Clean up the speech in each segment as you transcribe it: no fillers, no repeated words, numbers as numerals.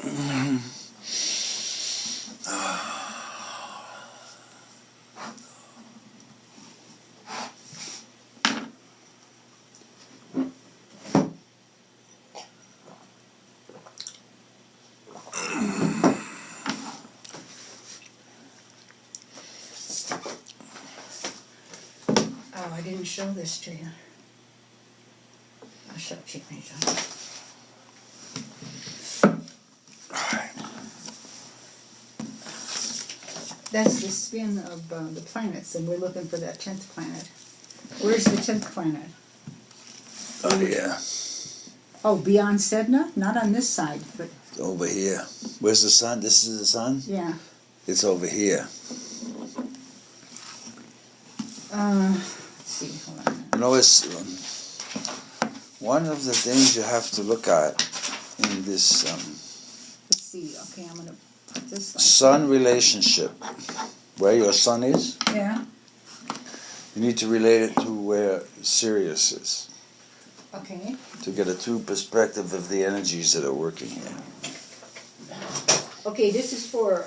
Oh, I didn't show this to you. I'll show it to you later. That's the spin of the planets, and we're looking for that 10th planet. Where's the 10th planet? Oh, yeah. Oh, beyond Sedona? Not on this side, but... Over here. Where's the sun? This is the sun? Yeah. It's over here. Let's see, hold on. You know, it's one of the things you have to look at in this Let's see, okay, I'm going to put this like... sun relationship. Where your sun is, Yeah, you need to relate it to where Sirius is okay. to get a true perspective of the energies that are working here. Okay, this is for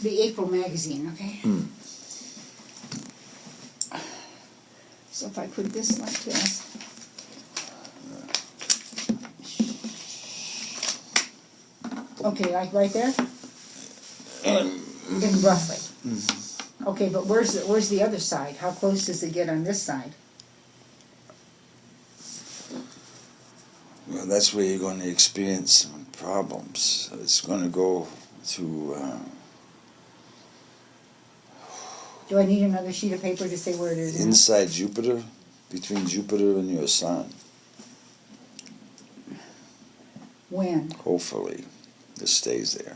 the April magazine, okay? So if I put this like this. Okay, like right there? In roughly. Okay, but where's the other side? How close does it get on this side? Well, that's where you're going to experience some problems. It's going to go to... Do I need another sheet of paper to say where it is now? inside Jupiter, between Jupiter and your sun. When? Hopefully, it stays there.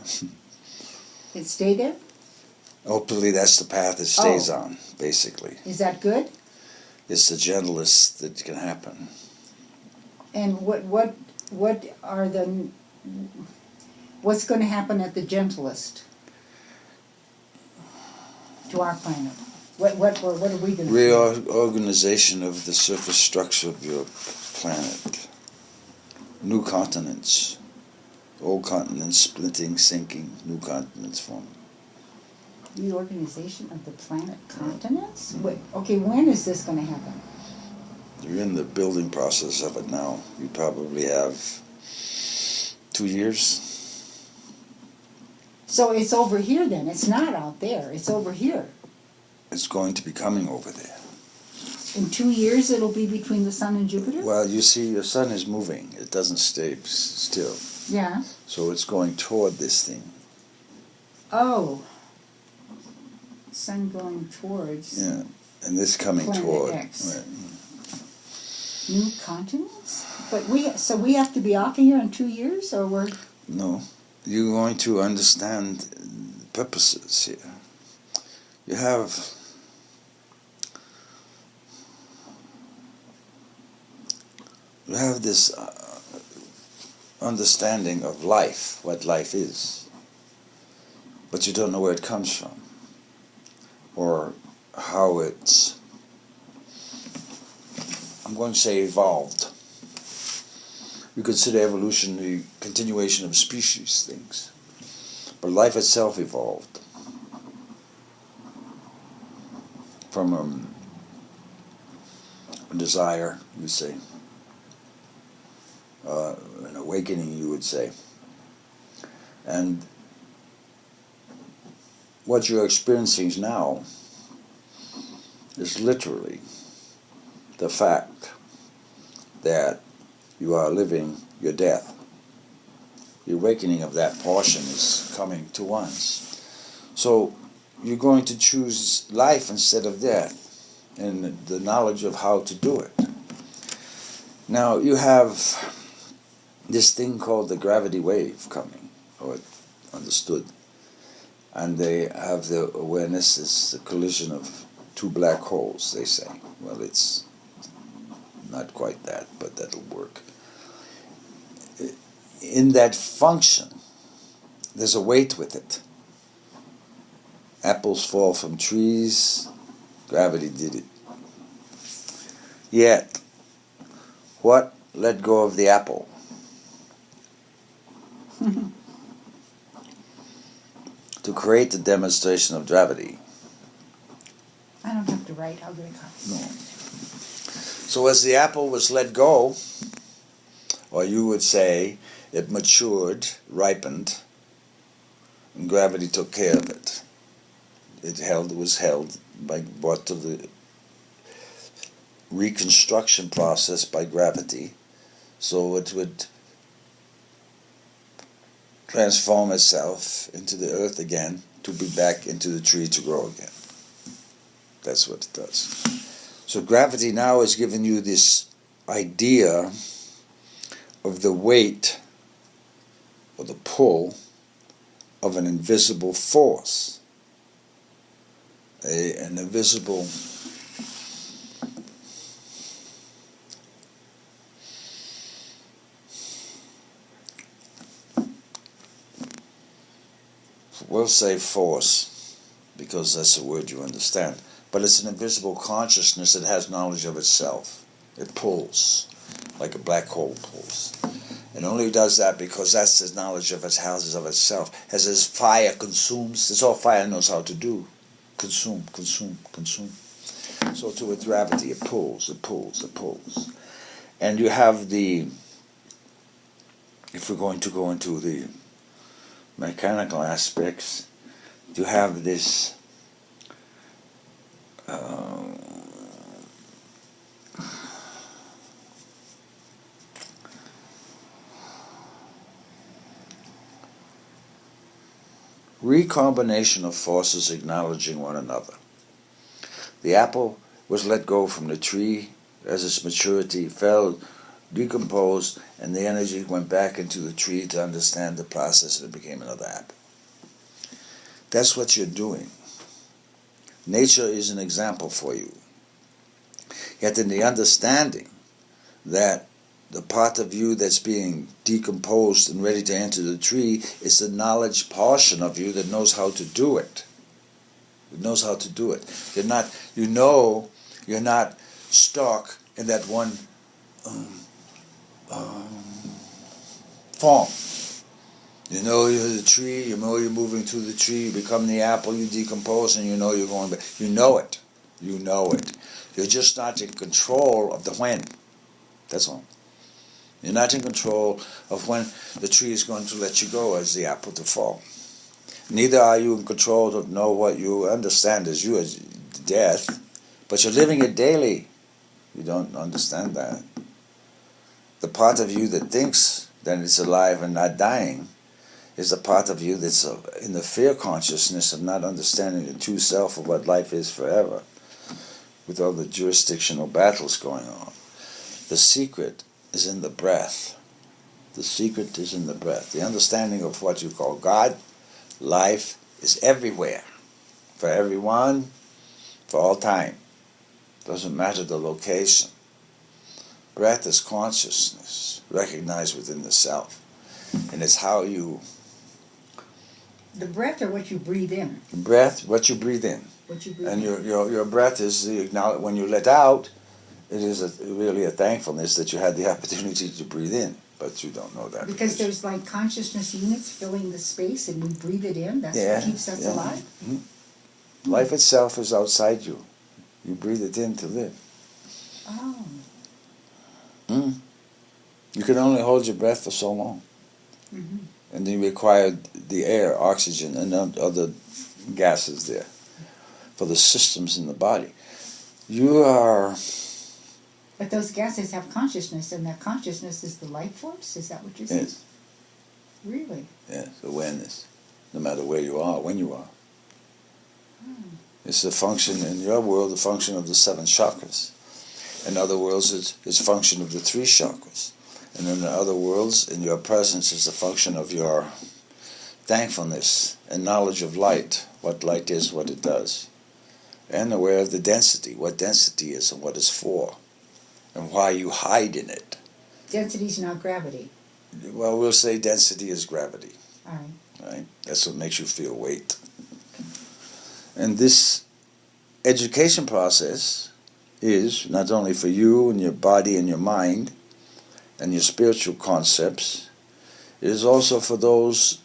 It stay there? Hopefully, that's the path it stays on, basically. Is that good? It's the gentlest that can happen. And what are the... What's going to happen at the gentlest to our planet? What are we going to do? Reorganization of the surface structure of your planet. New continents. Old continents splitting, sinking, new continents forming. Reorganization of the planet continents? Wait, okay, when is this going to happen? You're in the building process of it now. You probably have 2 years. So it's over here then. It's not out there. It's over here. It's going to be coming over there. In 2 years it'll be between the sun and Jupiter? Well, you see, your sun is moving. It doesn't stay still. Yeah. So it's going toward this thing. Oh. Sun going towards... Yeah, and this coming Planet toward. X. Right. New continents? But we have to be off of here in 2 years, or we're... No, you're going to understand purposes here. You have this understanding of life, what life is, but you don't know where it comes from or how it's, I'm going to say, evolved. We consider evolution the continuation of species things, but life itself evolved from a desire, you say, an awakening, you would say. And what you're experiencing now is literally the fact that you are living your death. The awakening of that portion is coming to once. So you're going to choose life instead of death, and the knowledge of how to do it. Now you have this thing called the gravity wave coming, or understood, and they have the awareness, it's the collision of two black holes, they say. Well, it's not quite that, but that'll work. In that function, there's a weight with it. Apples fall from trees, gravity did it. Yet, what let go of the apple? to create the demonstration of gravity. I don't have to write, I'll get a copy. No. So as the apple was let go, or you would say it matured, ripened, and gravity took care of it. It was brought to the reconstruction process by gravity, so it would transform itself into the earth again to be back into the tree to grow again. That's what it does. So gravity now is giving you this idea of the weight or the pull of an invisible force. An invisible we'll say force because that's a word you understand, but it's an invisible consciousness that has knowledge of itself. It pulls like a black hole pulls. It only does that because that's the knowledge of its houses of itself. As fire consumes, that's all fire knows how to do. Consume, consume, consume. So too with gravity, it pulls, it pulls, it pulls. And you have if we're going to go into the mechanical aspects, you have this recombination of forces acknowledging one another. The apple was let go from the tree as its maturity fell, decomposed, and the energy went back into the tree to understand the process, and it became another apple. That's what you're doing. Nature is an example for you. Yet in the understanding that the part of you that's being decomposed and ready to enter the tree is the knowledge portion of you that knows how to do it. It knows how to do it. You're not stuck in that one form. You know you're the tree, you know you're moving through the tree, you become the apple, you decompose, and you know you're going back. You know it. You know it. You're just not in control of the when. That's all. You're not in control of when the tree is going to let you go as the apple to fall. Neither are you in control of know what you understand as you as death, but you're living it daily. You don't understand that. The part of you that thinks that it's alive and not dying is the part of you that's in the fear consciousness of not understanding the true self of what life is forever, with all the jurisdictional battles going on. The secret is in the breath. The secret is in the breath. The understanding of what you call God, life, is everywhere. For everyone, for all time. Doesn't matter the location. Breath is consciousness, recognized within the self. And it's how you... The breath or what you breathe in? Breath, what you breathe in. What you breathe and in. your breath is when you let out, it is really a thankfulness that you had the opportunity to breathe in, but you don't know that. Because there's like consciousness units filling the space and we breathe it in, that's what keeps us alive? Mm-hmm. Life itself is outside you. You breathe it in to live. Oh. Mm. You can only hold your breath for so long. Mm-hmm. And you require the air, oxygen, and other gases there for the systems in the body. You are... But those gases have consciousness, and that consciousness is the life force? Is that what you're saying? Yes. Really? Yes, awareness. No matter where you are, when you are. Hmm. It's the function, in your world, the function of the 7 chakras. In other worlds, it's function of the 3 chakras. And in the other worlds, in your presence, is the function of your thankfulness and knowledge of light, what light is, what it does. And aware of the density, what density is and what it's for. And why you hide in it. Density is not gravity. Well, we'll say density is gravity. All right. Right? That's what makes you feel weight. And this education process is not only for you and your body and your mind and your spiritual concepts, It is also for those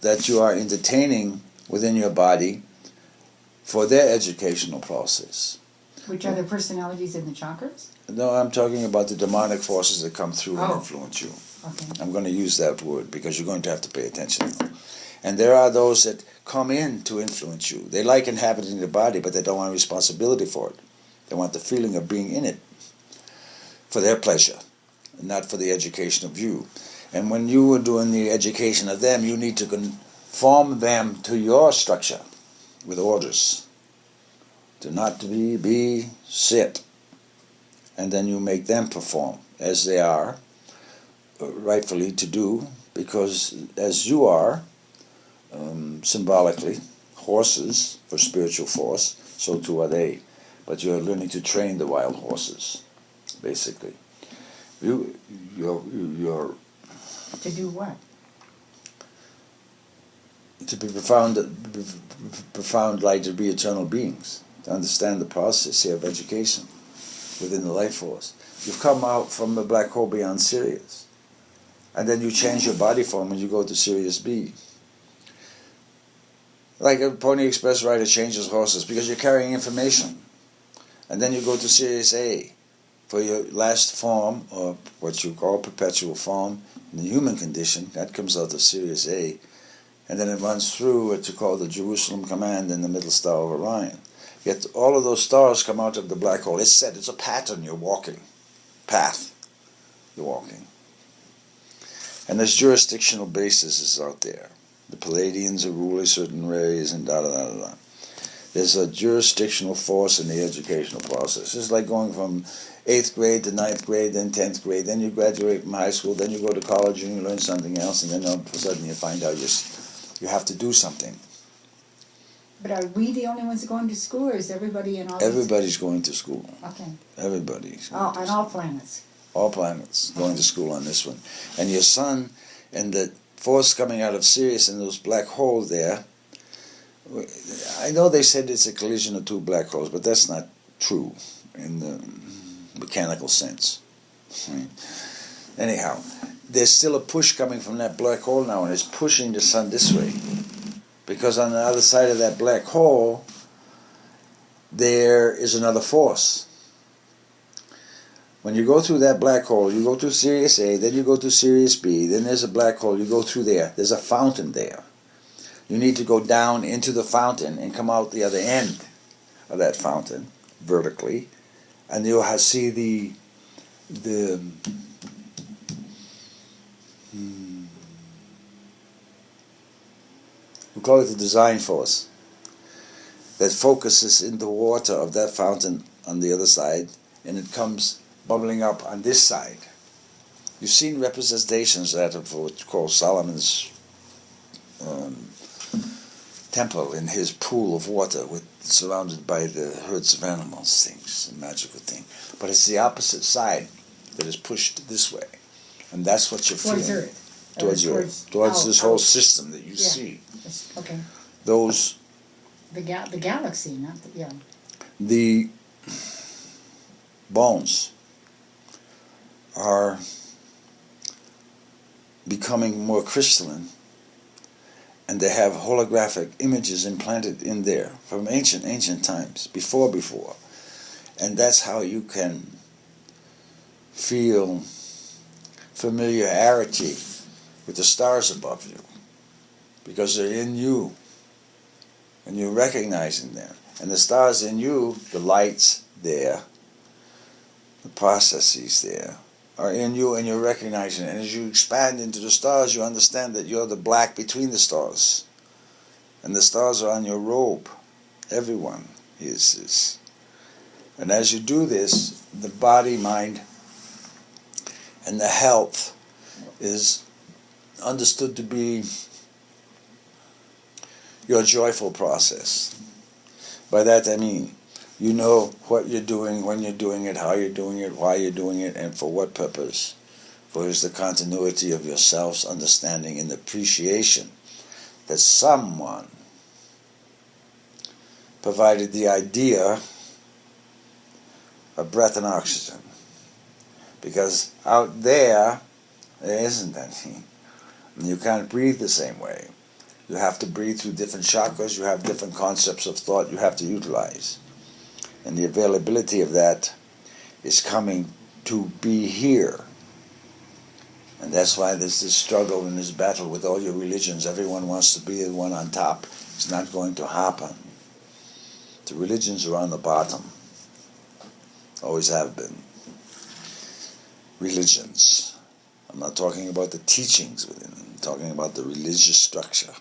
that you are entertaining within your body for their educational process. Which are the personalities in the chakras? No, I'm talking about the demonic forces that come through and influence you. Okay. I'm going to use that word because you're going to have to pay attention. And there are those that come in to influence you. They like inhabiting the body, but they don't want responsibility for it. They want the feeling of being in it for their pleasure, and not for the education of you. And when you are doing the education of them, you need to conform them to your structure with orders. To not to be, sit. And then you make them perform as they are, rightfully to do, because as you are, symbolically, horses for spiritual force, so too are they. But you're learning to train the wild horses, basically. You're To do what? to be profound light, to be eternal beings, to understand the process here of education within the life force. You've come out from the black hole beyond Sirius, and then you change your body form when you go to Sirius B. Like a Pony Express rider changes horses because you're carrying information, and then you go to Sirius A for your last form, or what you call perpetual form in the human condition. That comes out of Sirius A. And then it runs through what you call the Jerusalem Command and the Middle Star of Orion. Yet all of those stars come out of the black hole. It's set. It's a pattern you're walking. Path you're walking. And there's jurisdictional bases out there. The Palladians are ruling certain rays and da-da-da-da-da. There's a jurisdictional force in the educational process. It's like going from 8th grade to 9th grade, then 10th grade, then you graduate from high school, then you go to college and you learn something else, and then all of a sudden you find out you have to do something. But are we the only ones going to school, or is everybody in all Everybody's going to school. Okay. Everybody's going to On school. all planets. All planets going to school on this one. And your sun and the force coming out of Sirius and those black holes there, I know they said it's a collision of two black holes, but that's not true in the mechanical sense. Right? Anyhow, there's still a push coming from that black hole now, and it's pushing the sun this way. Because on the other side of that black hole, there is another force. When you go through that black hole, you go to Sirius A, then you go to Sirius B, then there's a black hole, you go through there. There's a fountain there. You need to go down into the fountain and come out the other end of that fountain, vertically, and you'll see the we call it the design force that focuses in the water of that fountain on the other side, and it comes bubbling up on this side. You've seen representations of that of what's called Solomon's temple in his pool of water, surrounded by the herds of animals. Things, a magical thing. But it's the opposite side that is pushed this way, and that's what you're Towards feeling. Earth. Towards Earth. Towards this whole system that you see. Okay. Those. The galaxy, not the The bones are becoming more crystalline, and they have holographic images implanted in there from ancient times, before. And that's how you can feel familiarity with the stars above you, because they're in you, and you're recognizing them. And the stars in you, the lights there, the processes there, are in you, and you're recognizing it. And as you expand into the stars, you understand that you're the black between the stars. And the stars are on your robe. Everyone is this. And as you do this, the body, mind, and the health is understood to be your joyful process. By that I mean, you know what you're doing, when you're doing it, how you're doing it, why you're doing it, and for what purpose. For it's the continuity of yourself's understanding and appreciation that someone provided the idea of breath and oxygen. Because out there isn't any. And you can't breathe the same way. You have to breathe through different chakras. You have different concepts of thought you have to utilize. And the availability of that is coming to be here. And that's why there's this struggle and this battle with all your religions. Everyone wants to be the one on top. It's not going to happen. The religions are on the bottom. Always have been. Religions. I'm not talking about the teachings within them. I'm talking about the religious structure.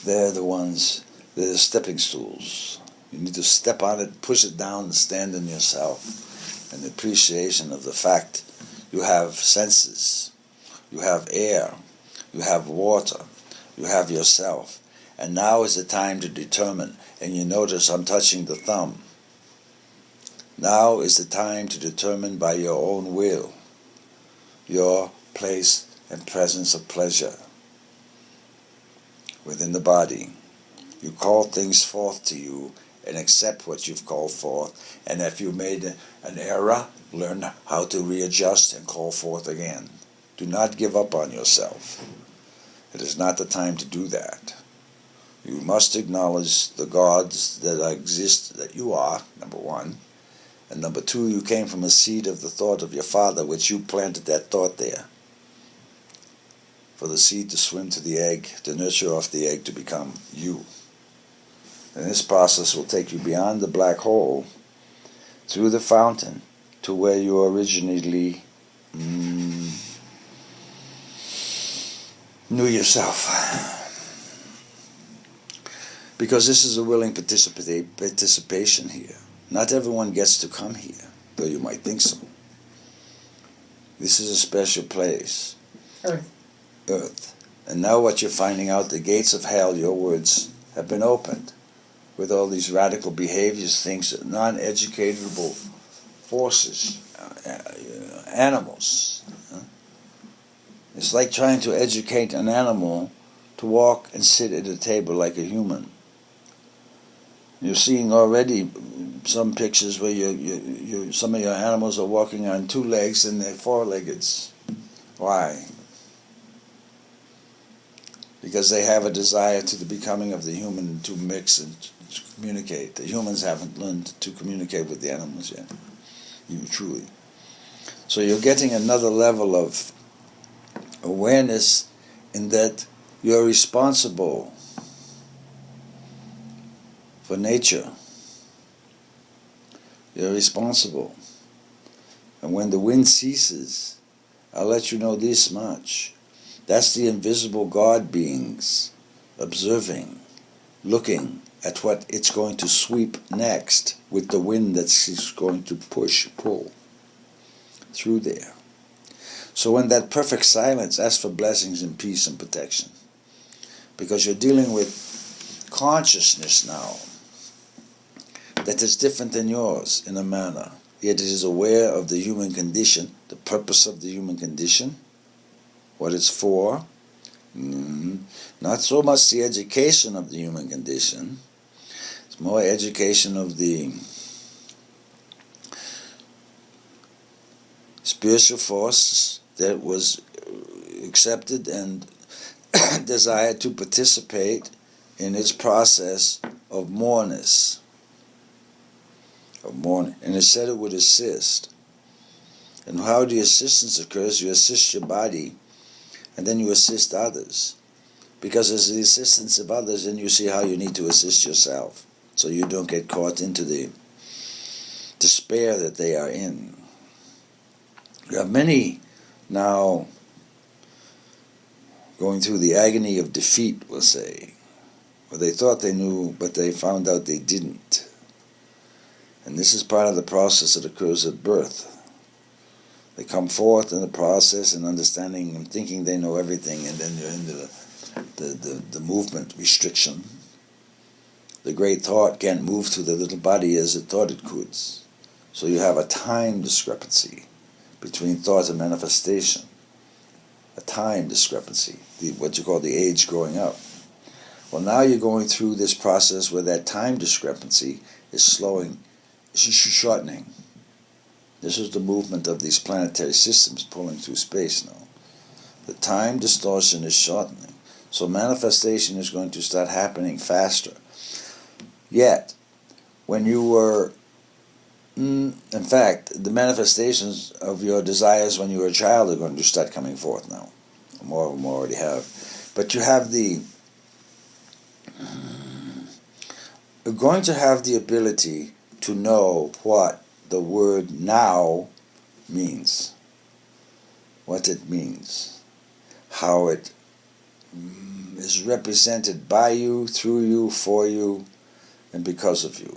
They're the ones, they're the stepping stools. You need to step on it, push it down, and stand in yourself. And the appreciation of the fact you have senses, you have air, you have water, you have yourself. And now is the time to determine. And you notice I'm touching the thumb. Now is the time to determine by your own will your place and presence of pleasure within the body. You call things forth to you and accept what you've called forth. And if you made an error, learn how to readjust and call forth again. Do not give up on yourself. It is not the time to do that. You must acknowledge the gods that exist, that you are, number one. And number two, you came from a seed of the thought of your father, which you planted that thought there. For the seed to swim to the egg, to nurture off the egg to become you. And this process will take you beyond the black hole, through the fountain, to where you originally knew yourself. Because this is a willing participation here. Not everyone gets to come here, though you might think so. This is a special place. Earth. And now what you're finding out, the gates of hell, your words, have been opened. With all these radical behaviors, things, non-educatable forces, animals. It's like trying to educate an animal to walk and sit at a table like a human. You're seeing already some pictures where some of your animals are walking on two legs and they're four-legged. Why? Because they have a desire to the becoming of the human to mix and to communicate. The humans haven't learned to communicate with the animals yet. You truly. So you're getting another level of awareness in that you're responsible for nature. You're responsible. And when the wind ceases, I'll let you know this much. That's the invisible God beings observing, looking at what it's going to sweep next with the wind that's going to pull through there. So in that perfect silence, ask for blessings and peace and protection. Because you're dealing with consciousness now that is different than yours in a manner. Yet it is aware of the human condition, the purpose of the human condition, what it's for. Not so much the education of the human condition. It's more education of the spiritual force that was accepted and desired to participate in its process of moreness. And it said it would assist. And how the assistance occurs, you assist your body, and then you assist others. Because as the assistance of others, then you see how you need to assist yourself, so you don't get caught into the despair that they are in. You have many now going through the agony of defeat, we'll say, where they thought they knew, but they found out they didn't. And this is part of the process that occurs at birth. They come forth in the process and understanding and thinking they know everything, and then you're into the movement restriction. The great thought can't move through the little body as it thought it could. So you have a time discrepancy between thought and manifestation. A time discrepancy, what you call the age growing up. Well, now you're going through this process where that time discrepancy is shortening. This is the movement of these planetary systems pulling through space now. The time distortion is shortening. So manifestation is going to start happening faster. Yet, when you were, in fact, the manifestations of your desires when you were a child are going to start coming forth now. More of them already have. But you have you're going to have the ability to know what the word now means. What it means. How it is represented by you, through you, for you, and because of you.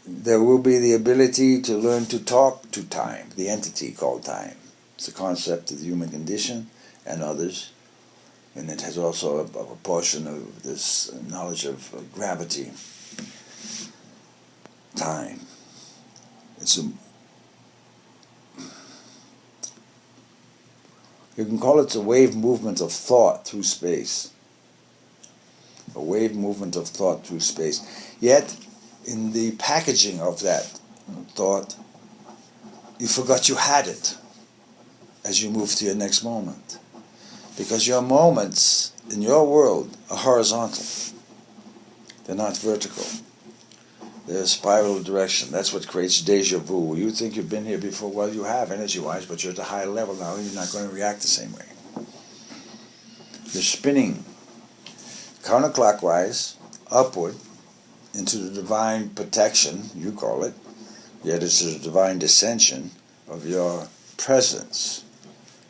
There will be the ability to learn to talk to time, the entity called time. It's a concept of the human condition and others, and it has also a portion of this knowledge of gravity. Time. You can call it a wave movement of thought through space. A wave movement of thought through space. Yet, in the packaging of that thought, you forgot you had it as you move to your next moment. Because your moments in your world are horizontal. They're not vertical. They're a spiral direction. That's what creates deja vu. You think you've been here before. Well, you have energy-wise, but you're at a higher level now and you're not going to react the same way. You're spinning counterclockwise, upward, into the divine protection, you call it, yet it's a divine descension of your presence.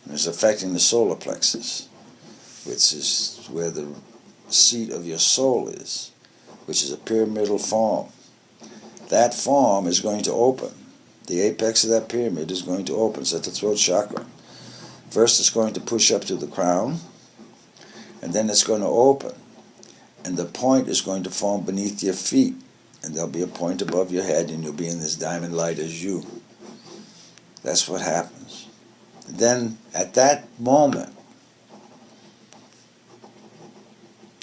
And it's affecting the solar plexus, which is where the seat of your soul is, which is a pyramidal form. That form is going to open. The apex of that pyramid is going to open. It's at the throat chakra. First it's going to push up to the crown, and then it's going to open. And the point is going to form beneath your feet. And there'll be a point above your head, and you'll be in this diamond light as you. That's what happens. Then, at that moment,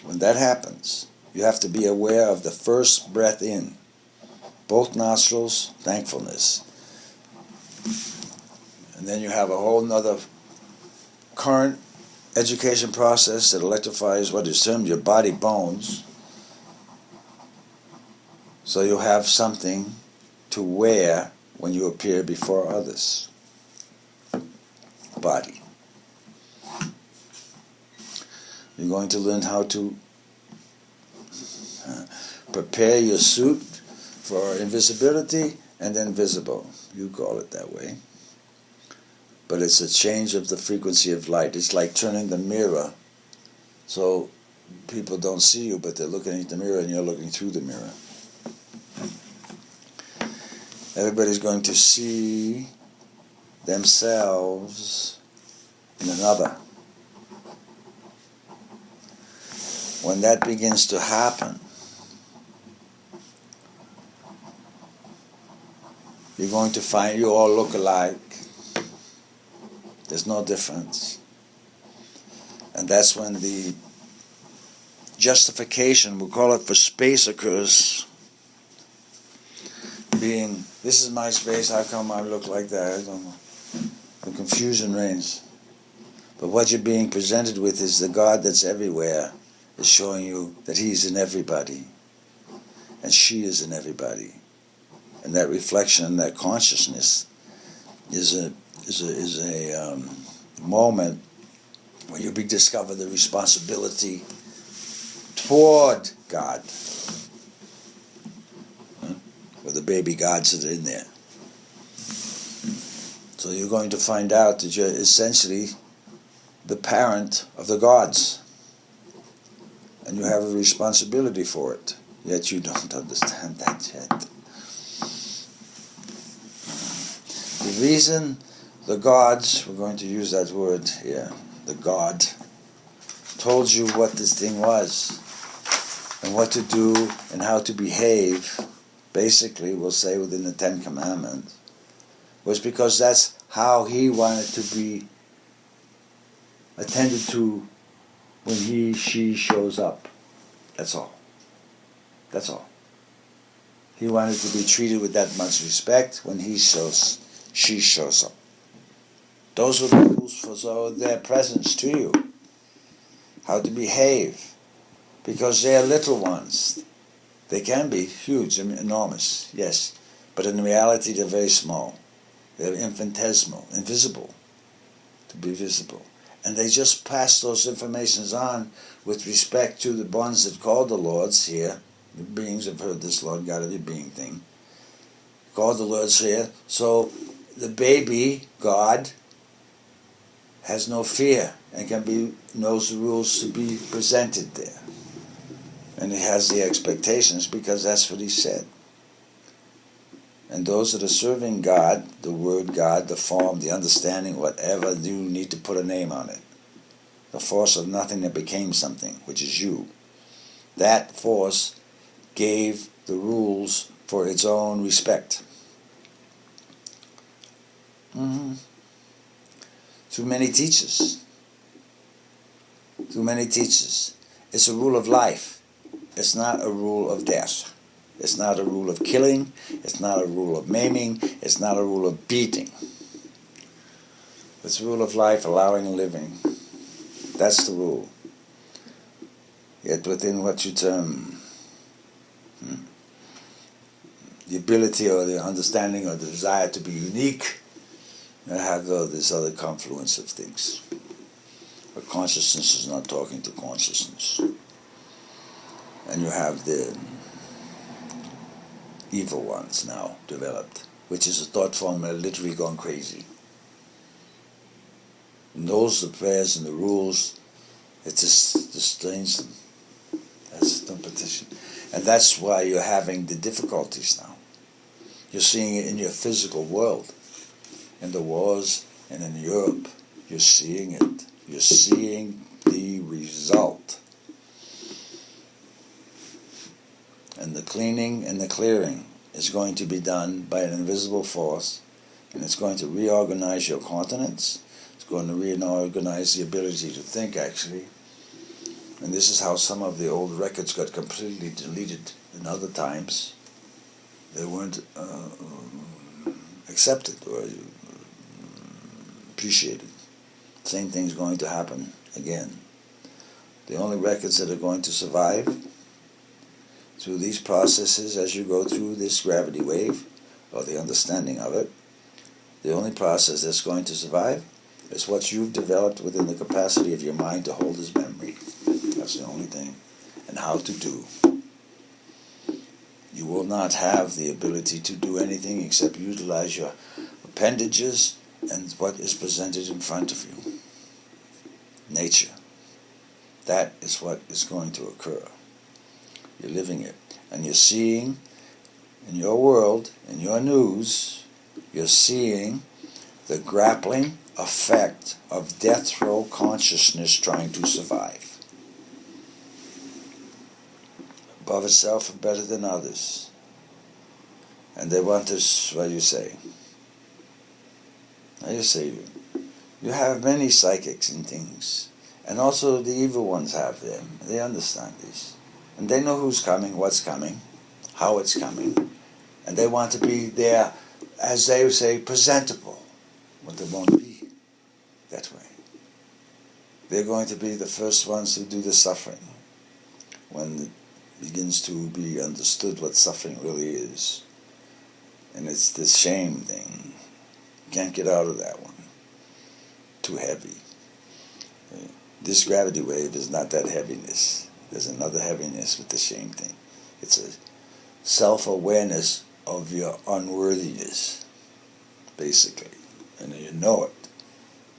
when that happens, you have to be aware of the first breath in. Both nostrils, thankfulness. And then you have a whole nother current education process that electrifies what is termed your body bones. So you'll have something to wear when you appear before others. Body. You're going to learn how to prepare your suit for invisibility and then visible. You call it that way. But it's a change of the frequency of light. It's like turning the mirror so people don't see you, but they're looking at the mirror and you're looking through the mirror. Everybody's going to see themselves in another. When that begins to happen, you're going to find you all look alike. There's no difference. And that's when the justification, we'll call it for space, occurs. Being, this is my space, how come I look like that? I don't know. The confusion reigns. But what you're being presented with is the God that's everywhere is showing you that He's in everybody. And she is in everybody. And that reflection, that consciousness is a moment when you discover the responsibility toward God. Or the baby gods that are in there. So you're going to find out that you're essentially the parent of the gods. And you have a responsibility for it. Yet you don't understand that yet. The reason the gods, we're going to use that word here, the God, told you what this thing was and what to do and how to behave, basically, we'll say within the 10 Commandments, was because that's how He wanted to be attended to when she shows up. That's all. That's all. He wanted to be treated with that much respect when she shows up. Those were the rules for their presence to you. How to behave. Because they are little ones. They can be huge, enormous, yes. But in reality, they're very small. They're infinitesimal, invisible, to be visible. And they just pass those informations on with respect to the ones that call the Lords here. The beings have heard this Lord God of your being thing. Call the Lords here. So the baby, God, has no fear and knows the rules to be presented there. And he has the expectations because that's what he said. And those that are serving God, the word God, the form, the understanding, whatever, you need to put a name on it. The force of nothing that became something, which is you. That force gave the rules for its own respect. Too many teachers. Too many teachers. It's a rule of life. It's not a rule of death. It's not a rule of killing. It's not a rule of maiming. It's not a rule of beating. It's a rule of life, allowing living. That's the rule. Yet within what you term the ability or the understanding or the desire to be unique, you have this other confluence of things. But consciousness is not talking to consciousness. And you have the evil ones now developed, which is a thought form that literally gone crazy. And those the prayers and the rules, it just strains them. That's the competition. And that's why you're having the difficulties now. You're seeing it in your physical world, in the wars and in Europe. You're seeing it. You're seeing the result. And the cleaning and the clearing is going to be done by an invisible force, and it's going to reorganize your continents. It's going to reorganize the ability to think, actually. And this is how some of the old records got completely deleted in other times. They weren't accepted or appreciated. Same thing's going to happen again. The only records that are going to survive through these processes as you go through this gravity wave, or the understanding of it, the only process that's going to survive is what you've developed within the capacity of your mind to hold as memory. That's the only thing. And how to do. You will not have the ability to do anything except utilize your appendages and what is presented in front of you. Nature. That is what is going to occur. You're living it. And you're seeing in your world, in your news, you're seeing the grappling effect of death row consciousness trying to survive. Above itself and better than others. And they want this, what do you say? How do you say? You have many psychics and things. And also the evil ones have them. They understand this. And they know who's coming, what's coming, how it's coming. And they want to be there, as they say, presentable. But they won't be that way. They're going to be the first ones to do the suffering. When it begins to be understood what suffering really is. And it's this shame thing. You can't get out of that one. Too heavy. This gravity wave is not that heaviness. There's another heaviness with the shame thing. It's a self-awareness of your unworthiness, basically. And you know it.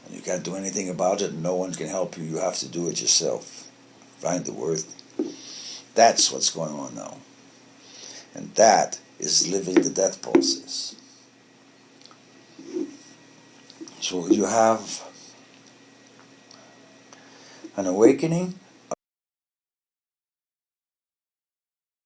And you can't do anything about it, and no one can help you. You have to do it yourself. Find the worth. That's what's going on now. And that is living the death process. So you have an awakening